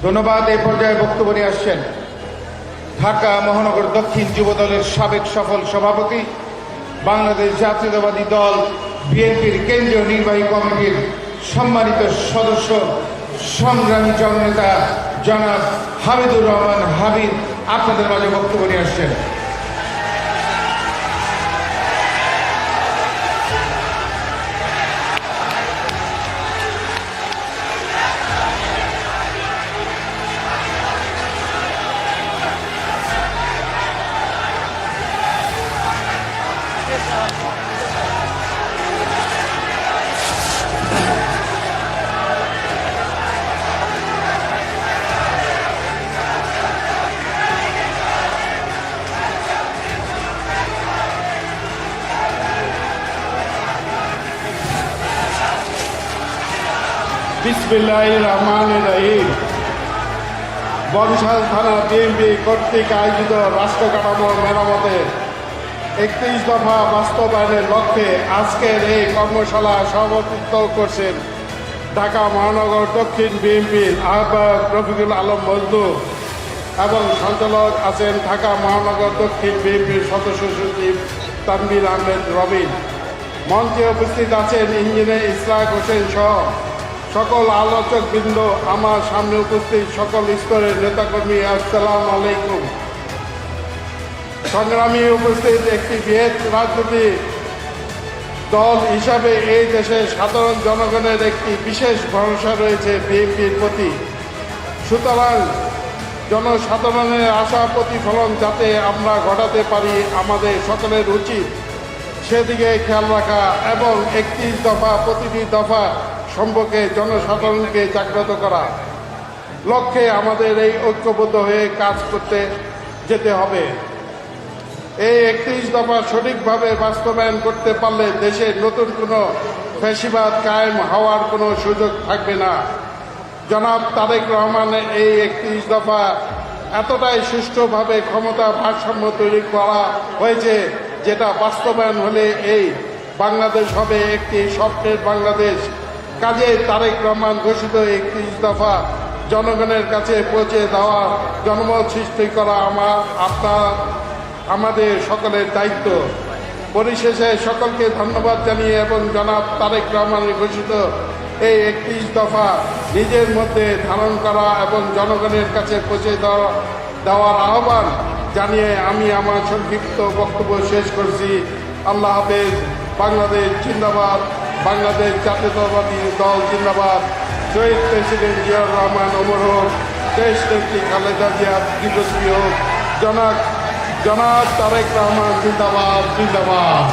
ধন্যবাদ। এই পর্যায়ে বক্তব্য নিয়ে আসছেন ঢাকা মহানগর দক্ষিণ যুবদলের সাবেক সফল সভাপতি, বাংলাদেশ জাতীয়তাবাদী দল বিএনপির কেন্দ্রীয় নির্বাহী কমিটির সম্মানিত সদস্য, সংগ্রামী জননেতা জনাব হামিদুর রহমান হামিদ আপনাদের মাঝে বক্তব্য নিয়ে আসছেন। বিসমিল্লাহির রহমানির রহিম। বরিশাল থানা বিএনপি কর্তৃক আয়োজিত রাষ্ট্র কাঠামো মেরামতের 31 দফা বাস্তবায়নের লক্ষ্যে আজকের এই কর্মশালা সভাপতিত্ব করছেন ঢাকা মহানগর দক্ষিণ বিএনপির আহ্বায়ক রফিকুল আলম মজনু এবং সঞ্চালক আছেন ঢাকা মহানগর দক্ষিণ বিএনপির সদস্য সচিব তানভীর আহমেদ রবিন। মঞ্চে উপস্থিত আছেন ইঞ্জিনিয়ার ইসরাক হোসেন সহ সকল আলোচকবৃন্দ, আমার সামনে উপস্থিত সকল স্তরের নেতাকর্মী, আসসালামু আলাইকুম। সংগ্রামী উপস্থিত, একটি বৃহৎ রাজনৈতিক দল হিসাবে এই দেশের সাধারণ জনগণের একটি বিশেষ ভরসা রয়েছে বিএনপির প্রতি। সুতরাং জনসাধারণের আশা প্রতিফলন যাতে আমরা ঘটাতে পারি, আমাদের সকলের উচিত সেদিকে খেয়াল রাখা এবং 31 দফা প্রতিটি দফা সম্পর্কে জনসাধারণকে জাগ্রত করা লক্ষ্যে আমাদের এই ঐক্যবদ্ধ হয়ে কাজ করতে যেতে হবে। এই 31 দফা সঠিকভাবে বাস্তবায়ন করতে পারলে দেশের নতুন কোনো ফ্যাসিবাদ কায়েম হওয়ার কোনো সুযোগ থাকবে না। জনাব তারেক রহমানের এই 31 দফা এতটাই সুষ্ঠুভাবে ক্ষমতা ভারসাম্য তৈরি করা হয়েছে, যেটা বাস্তবায়ন হলে এই বাংলাদেশ হবে একটি স্বপ্নের বাংলাদেশ। কাজে তারেক রহমান ঘোষিত 31 দফা জনগণের কাছে পৌঁছে দেওয়ার জনমত সৃষ্টি করা আমাদের সকলের দায়িত্ব। পরিশেষে সকলকে ধন্যবাদ জানিয়ে এবং জনাব তারেক রহমানের ঘোষিত এই 31 দফা নিজের মধ্যে ধারণ করা এবং জনগণের কাছে পৌঁছে দেওয়ার আহ্বান জানিয়ে আমি আমার সংক্ষিপ্ত বক্তব্য শেষ করছি। আল্লাহ হাফেজ। বাংলাদেশ জিন্দাবাদ, বাংলাদেশ জাতীয়তাবাদী দল জিন্দাবাদ। শহীদ প্রেসিডেন্ট জিয়াউর রহমান অমর হোক, দেশ নেত্রী খালেদা জিয়া দিবসী হোক। জনাব তারেক রহমান জিন্দাবাদ, জিন্দাবাদ।